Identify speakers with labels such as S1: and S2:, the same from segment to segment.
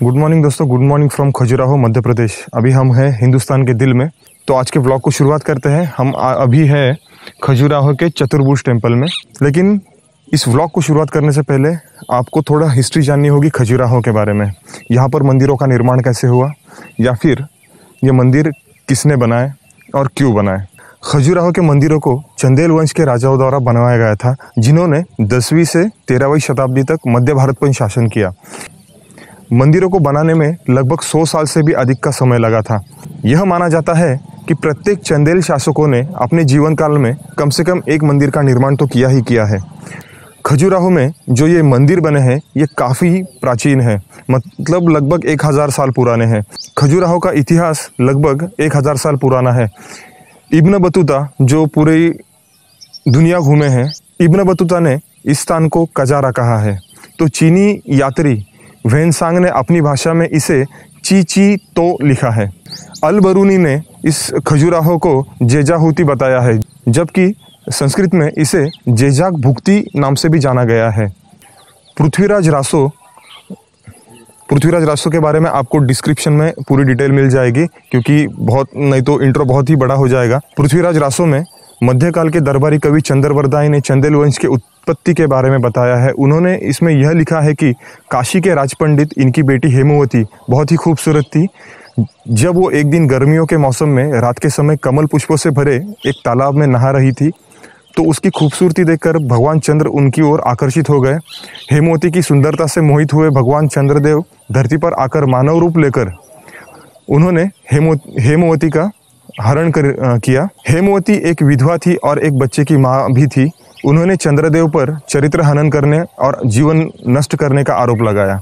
S1: Good morning दोस्तों, good morning from Khajuraho Madhya Pradesh. अभी हम हैं हिंदुस्तान के दिल में। तो आज के व्लॉग को शुरुआत करते हैं। हम अभी हैं खजुराहो के चतुर्भुज टेम्पल में। लेकिन इस व्लॉग को शुरुआत करने से पहले आपको थोड़ा हिस्ट्री जाननी होगी खजुराहो के बारे में। यहाँ पर मंदिरों का निर्माण कैसे हुआ, या फिर ये मंदिर किसने बनाए और क्यों बनाए। खजुराहो के मंदिरों को चंदेल वंश के राजाओं द्वारा बनवाया गया था, जिन्होंने 10वीं से 13वीं शताब्दी तक मध्य भारत पर शासन किया। मंदिरों को बनाने में लगभग 100 साल से भी अधिक का समय लगा था। यह माना जाता है कि प्रत्येक चंदेल शासकों ने अपने जीवन काल में कम से कम एक मंदिर का निर्माण तो किया ही किया है। खजुराहो में जो ये मंदिर बने हैं ये काफ़ी प्राचीन है, मतलब लगभग 1000 साल पुराने हैं। खजुराहो का इतिहास लगभग 1000 साल पुराना है। इब्न बतूता जो पूरी दुनिया घूमे हैं, इब्न बतूता ने इस स्थान को कजारा कहा है। तो चीनी यात्री वेनसांग ने अपनी भाषा में इसे ची तो लिखा है। अल बरूनी ने इस खजुराहो को जेजाहुती बताया है, जबकि संस्कृत में इसे जेजाक भुक्ति नाम से भी जाना गया है। पृथ्वीराज रासो के बारे में आपको डिस्क्रिप्शन में पूरी डिटेल मिल जाएगी, क्योंकि नहीं तो इंट्रो बहुत ही बड़ा हो जाएगा। पृथ्वीराज रासो में मध्यकाल के दरबारी कवि चंद्रवरदाई ने चंदेल वंश के उत्पत्ति के बारे में बताया है। उन्होंने इसमें यह लिखा है कि काशी के राजपंडित इनकी बेटी हेमवती बहुत ही खूबसूरत थी। जब वो एक दिन गर्मियों के मौसम में रात के समय कमल पुष्पों से भरे एक तालाब में नहा रही थी, तो उसकी खूबसूरती देखकर भगवान चंद्र उनकी ओर आकर्षित हो गए। हेमवती की सुंदरता से मोहित हुए भगवान चंद्रदेव धरती पर आकर मानव रूप लेकर उन्होंने हेमवती का हरण किया। हेमवती एक विधवा थी और एक बच्चे की माँ भी थी। उन्होंने चंद्रदेव पर चरित्र हनन करने और जीवन नष्ट करने का आरोप लगाया।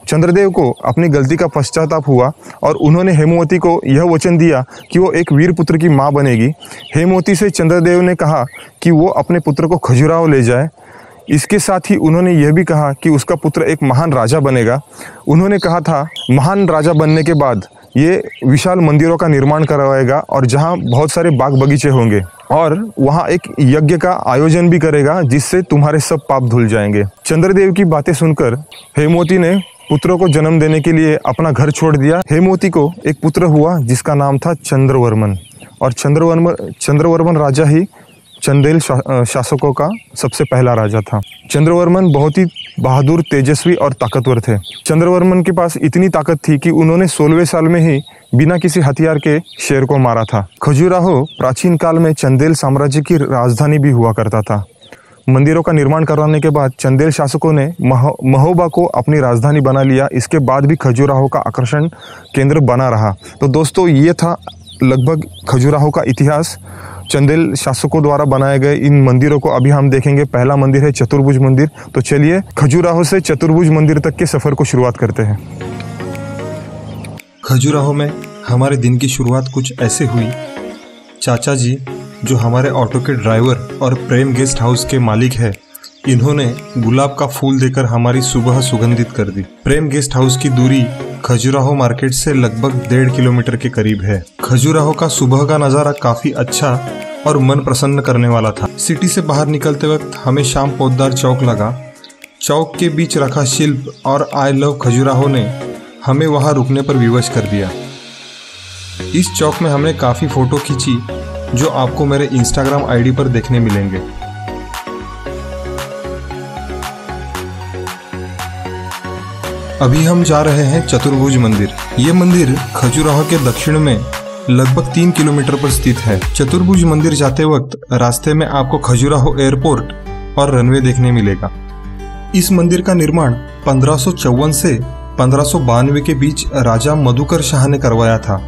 S1: चंद्रदेव को अपनी गलती का पश्चाताप हुआ और उन्होंने हेमवती को यह वचन दिया कि वो एक वीर पुत्र की माँ बनेगी। हेमवती से चंद्रदेव ने कहा कि वो अपने पुत्र को खजुराहो ले जाए। इसके साथ ही उन्होंने यह भी कहा कि उसका पुत्र एक महान राजा बनेगा। उन्होंने कहा था महान राजा बनने के बाद ये विशाल मंदिरों का निर्माण करवाएगा और जहाँ बहुत सारे बाग बगीचे होंगे, और वहाँ एक यज्ञ का आयोजन भी करेगा जिससे तुम्हारे सब पाप धुल जाएंगे। चंद्रदेव की बातें सुनकर हेमवती ने पुत्रों को जन्म देने के लिए अपना घर छोड़ दिया। हेमवती को एक पुत्र हुआ जिसका नाम था चंद्रवर्मन, और चंद्रवर्मन राजा ही चंदेल शासकों का सबसे पहला राजा था। चंद्रवर्मन बहुत ही बहादुर, तेजस्वी और ताकतवर थे। चंद्रवर्मन के पास इतनी ताकत थी कि उन्होंने 16वें साल में ही बिना किसी हथियार के शेर को मारा था। खजुराहो प्राचीन काल में चंदेल साम्राज्य की राजधानी भी हुआ करता था। मंदिरों का निर्माण करवाने के बाद चंदेल शासकों ने महोबा को अपनी राजधानी बना लिया। इसके बाद भी खजुराहो का आकर्षण केंद्र बना रहा। तो दोस्तों, ये था लगभग खजुराहो का इतिहास। चंदेल शासकों द्वारा बनाए गए इन मंदिरों को अभी हम देखेंगे। पहला मंदिर है चतुर्भुज मंदिर। तो चलिए खजुराहो से चतुर्भुज मंदिर तक के सफर को शुरुआत करते हैं। खजुराहो में हमारे दिन की शुरुआत कुछ ऐसे हुई। चाचा जी, जो हमारे ऑटो के ड्राइवर और प्रेम गेस्ट हाउस के मालिक है, इन्होंने गुलाब का फूल देकर हमारी सुबह सुगंधित कर दी। प्रेम गेस्ट हाउस की दूरी खजुराहो मार्केट से लगभग 1.5 किलोमीटर के करीब है। खजुराहो का सुबह का नज़ारा काफ़ी अच्छा और मन प्रसन्न करने वाला था। सिटी से बाहर निकलते वक्त हमें शाम पोद्दार चौक लगा। चौक के बीच रखा शिल्प और आई लव खजुराहो ने हमें वहां रुकने पर विवश कर दिया। इस चौक में हमने काफ़ी फ़ोटो खींची, जो आपको मेरे इंस्टाग्राम आईडी पर देखने मिलेंगे। अभी हम जा रहे हैं चतुर्भुज मंदिर। ये मंदिर खजुराहो के दक्षिण में लगभग 3 किलोमीटर पर स्थित है। चतुर्भुज मंदिर जाते वक्त रास्ते में आपको खजुराहो एयरपोर्ट और रनवे देखने मिलेगा। इस मंदिर का निर्माण 1554 से 1592 के बीच राजा मधुकर शाह ने करवाया था।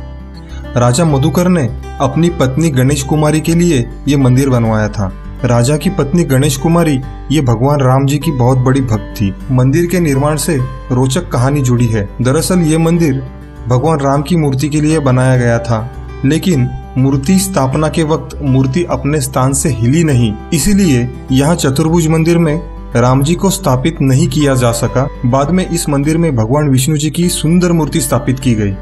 S1: राजा मधुकर ने अपनी पत्नी गणेश कुमारी के लिए ये मंदिर बनवाया था। राजा की पत्नी गणेश कुमारी ये भगवान राम जी की बहुत बड़ी भक्त थी। मंदिर के निर्माण से रोचक कहानी जुड़ी है। दरअसल ये मंदिर भगवान राम की मूर्ति के लिए बनाया गया था, लेकिन मूर्ति स्थापना के वक्त मूर्ति अपने स्थान से हिली नहीं, इसीलिए यहाँ चतुर्भुज मंदिर में राम जी को स्थापित नहीं किया जा सका। बाद में इस मंदिर में भगवान विष्णु जी की सुंदर मूर्ति स्थापित की गई।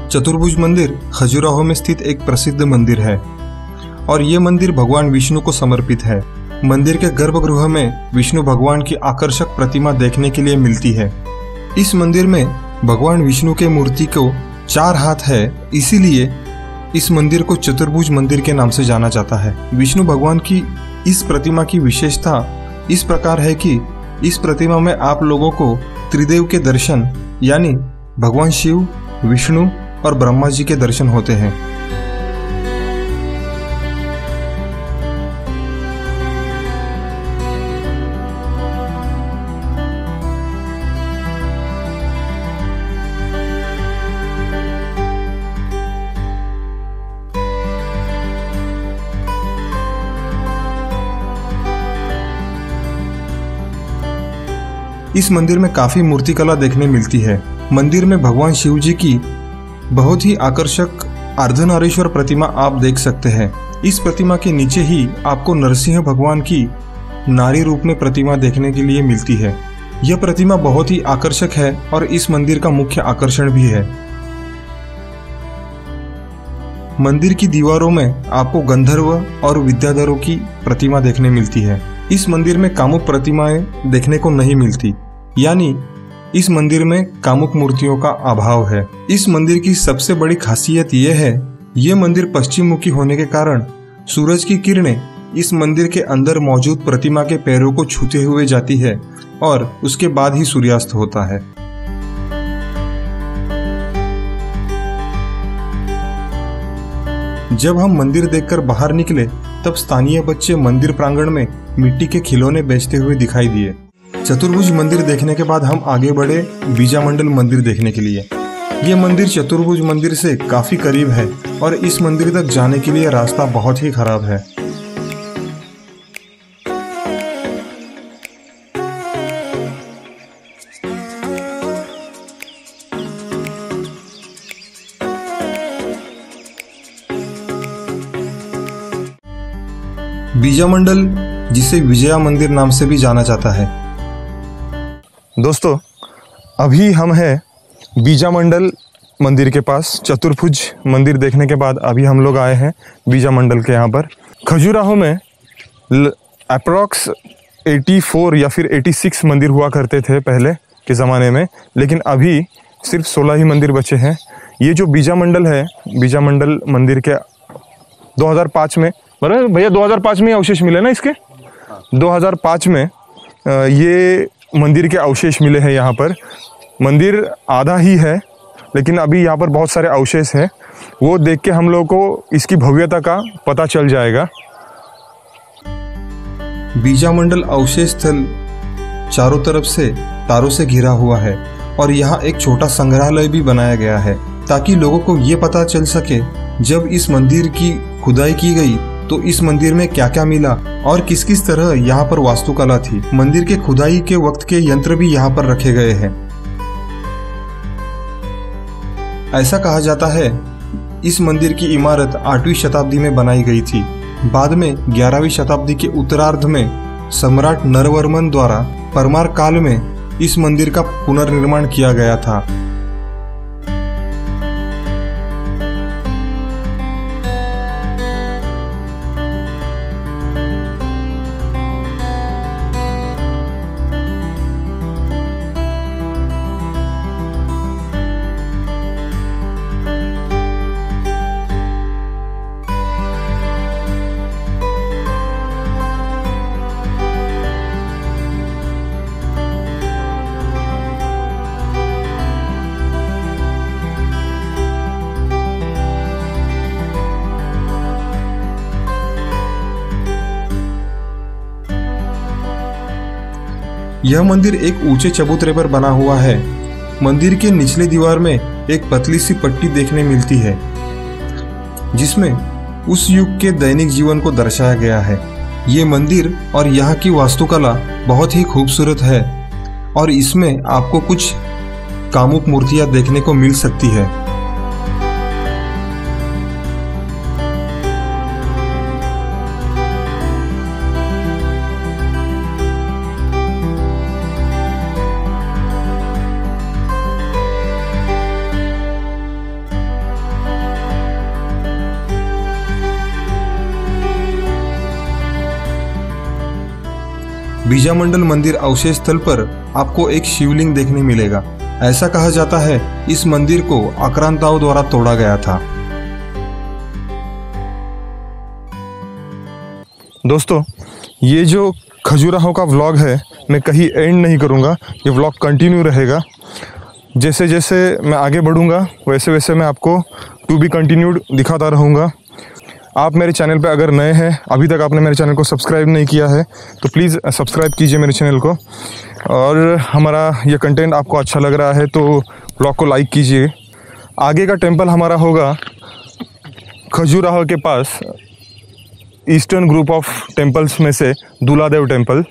S1: चतुर्भुज मंदिर खजुराहो में स्थित एक प्रसिद्ध मंदिर है। और ये मंदिर भगवान विष्णु को समर्पित है। मंदिर के गर्भगृह में विष्णु भगवान की आकर्षक प्रतिमा देखने के लिए मिलती है। इस मंदिर में भगवान विष्णु के मूर्ति को 4 हाथ है, इसीलिए इस मंदिर को चतुर्भुज मंदिर के नाम से जाना जाता है। विष्णु भगवान की इस प्रतिमा की विशेषता इस प्रकार है कि इस प्रतिमा में आप लोगों को त्रिदेव के दर्शन यानी भगवान शिव, विष्णु और ब्रह्मा जी के दर्शन होते हैं। इस मंदिर में काफी मूर्तिकला देखने मिलती है। मंदिर में भगवान शिव जी की बहुत ही आकर्षक अर्धनारीश्वर प्रतिमा आप देख सकते हैं। इस प्रतिमा के नीचे ही आपको नरसिंह भगवान की नारी रूप में प्रतिमा देखने के लिए मिलती है। यह प्रतिमा बहुत ही आकर्षक है और इस मंदिर का मुख्य आकर्षण भी है। मंदिर की दीवारों में आपको गंधर्व और विद्याधरों की प्रतिमा देखने मिलती है। इस मंदिर में कामुक प्रतिमाएं देखने को नहीं मिलती, यानी इस मंदिर में कामुक मूर्तियों का अभाव है। इस मंदिर की सबसे बड़ी खासियत यह है, ये मंदिर पश्चिम मुखी होने के कारण सूरज की किरणें इस मंदिर के अंदर मौजूद प्रतिमा के पैरों को छूते हुए जाती है और उसके बाद ही सूर्यास्त होता है। जब हम मंदिर देखकर बाहर निकले तब स्थानीय बच्चे मंदिर प्रांगण में मिट्टी के खिलौने बेचते हुए दिखाई दिए। चतुर्भुज मंदिर देखने के बाद हम आगे बढ़े बीजामंडल मंदिर देखने के लिए। ये मंदिर चतुर्भुज मंदिर से काफी करीब है और इस मंदिर तक जाने के लिए रास्ता बहुत ही खराब है। बीजामंडल, जिसे विजया मंदिर नाम से भी जाना जाता है। दोस्तों, अभी हम हैं बीजामंडल मंदिर के पास। चतुर्भुज मंदिर देखने के बाद अभी हम लोग आए हैं बीजामंडल के यहाँ पर। खजुराहो में अप्रॉक्स 84 या फिर 86 मंदिर हुआ करते थे पहले के ज़माने में, लेकिन अभी सिर्फ 16 ही मंदिर बचे हैं। ये जो बीजामंडल है, बीजामंडल मंदिर के 2005 में, बराबर भैया 2005 में अवशेष मिले ना इसके, 2005 में ये मंदिर के अवशेष मिले हैं। यहाँ पर मंदिर आधा ही है, लेकिन अभी यहाँ पर बहुत सारे अवशेष हैं। वो देख के हम लोगों को इसकी भव्यता का पता चल जाएगा। बीजामंडल अवशेष स्थल चारों तरफ से तारों से घिरा हुआ है और यहाँ एक छोटा संग्रहालय भी बनाया गया है, ताकि लोगों को ये पता चल सके जब इस मंदिर की खुदाई की गई तो इस मंदिर में क्या क्या मिला और किस किस तरह यहाँ पर वास्तुकला थी। मंदिर के खुदाई के वक्त के यंत्र भी यहाँ पर रखे गए हैं। ऐसा कहा जाता है इस मंदिर की इमारत 8वीं शताब्दी में बनाई गई थी। बाद में 11वीं शताब्दी के उत्तरार्ध में सम्राट नरवर्मन द्वारा परमार काल में इस मंदिर का पुनर्निर्माण किया गया था। यह मंदिर एक ऊंचे चबूतरे पर बना हुआ है। मंदिर के निचले दीवार में एक पतली सी पट्टी देखने मिलती है, जिसमें उस युग के दैनिक जीवन को दर्शाया गया है। ये मंदिर और यहाँ की वास्तुकला बहुत ही खूबसूरत है और इसमें आपको कुछ कामुक मूर्तियां देखने को मिल सकती है। बीजामंडल मंदिर अवशेष स्थल पर आपको एक शिवलिंग देखने मिलेगा। ऐसा कहा जाता है इस मंदिर को आक्रांताओं द्वारा तोड़ा गया था। दोस्तों, ये जो खजुराहो का व्लॉग है मैं कहीं एंड नहीं करूँगा, ये व्लॉग कंटिन्यू रहेगा। जैसे जैसे मैं आगे बढ़ूँगा वैसे वैसे मैं आपको टू बी कंटिन्यूड दिखाता रहूँगा। आप मेरे चैनल पे अगर नए हैं, अभी तक आपने मेरे चैनल को सब्सक्राइब नहीं किया है तो प्लीज़ सब्सक्राइब कीजिए मेरे चैनल को। और हमारा ये कंटेंट आपको अच्छा लग रहा है तो ब्लॉग को लाइक कीजिए। आगे का टेंपल हमारा होगा खजुराहो के पास ईस्टर्न ग्रुप ऑफ टेंपल्स में से दूलादेव टेंपल।